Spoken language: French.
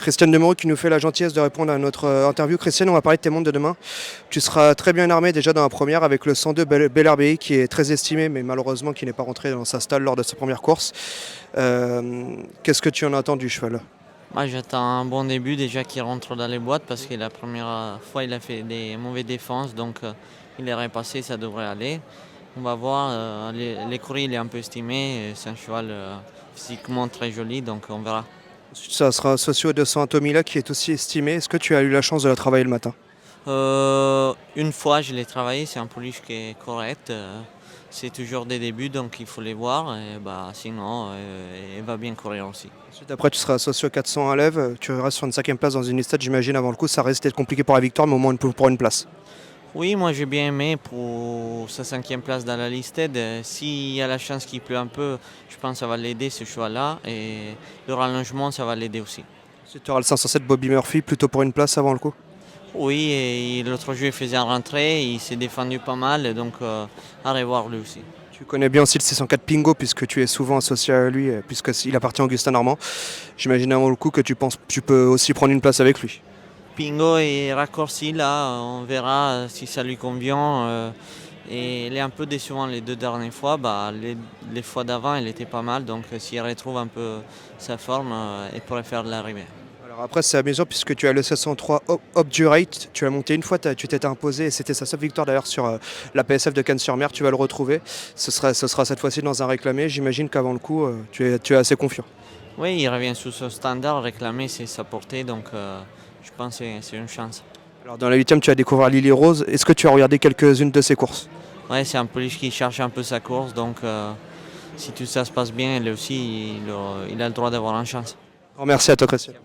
Christiane Demeureux qui nous fait la gentillesse de répondre à notre interview. Christiane, on va parler de tes montres de demain. Tu seras très bien armé déjà dans la première avec le 102 Bel RBI qui est très estimé mais malheureusement qui n'est pas rentré dans sa stalle lors de sa première course. Qu'est-ce que tu en attends du cheval? Moi, j'attends un bon début déjà qu'il rentre dans les boîtes parce que la première fois il a fait des mauvaises défenses, donc il est repassé, ça devrait aller. On va voir, l'écurie il est un peu estimé, c'est un cheval physiquement très joli, donc on verra. Ça sera Socio 200 Atomila qui est aussi estimé. Est-ce que tu as eu la chance de la travailler le matin? Une fois je l'ai travaillé, c'est un pouliche qui est correct, c'est toujours des débuts donc il faut les voir, et sinon il va bien courir aussi. Ensuite, après, tu seras Socio 400 à Lève. Tu restes sur une cinquième place dans une liste, j'imagine, avant le coup. Ça risque d'être compliqué pour la victoire, mais au moins pour une place. Oui, moi j'ai bien aimé pour sa cinquième place dans la liste. S'il y a la chance qu'il pleut un peu, je pense que ça va l'aider ce choix-là. Et le rallongement, ça va l'aider aussi. Ensuite, tu auras le 507 Bobby Murphy, plutôt pour une place avant le coup. Oui, et l'autre jeu il faisait un rentrée, il s'est défendu pas mal, donc à revoir lui aussi. Tu connais bien aussi le 604 Pingo, puisque tu es souvent associé à lui, puisqu'il appartient à Augustin Normand. J'imagine avant le coup que tu penses tu peux aussi prendre une place avec lui. Pingo est raccourci là, on verra si ça lui convient. Et il est un peu décevant les deux dernières fois. Les fois d'avant, il était pas mal, donc s'il retrouve un peu sa forme, il pourrait faire de l'arrivée. Alors après, c'est amusant puisque tu as le 703 Obdurate. Tu as monté une fois, tu t'étais imposé et c'était sa seule victoire d'ailleurs sur la PSF de Cannes-sur-Mer. Tu vas le retrouver. Ce sera cette fois-ci dans un réclamé. J'imagine qu'avant le coup, tu es assez confiant. Oui, il revient sous ce standard, réclamer c'est sa portée, donc je pense que c'est une chance. Alors dans la huitième, tu vas découvrir Lily Rose. Est-ce que tu as regardé quelques-unes de ses courses? Oui, c'est un police qui cherche un peu sa course, donc si tout ça se passe bien, lui aussi, il a le droit d'avoir une chance. Merci à toi, Christian.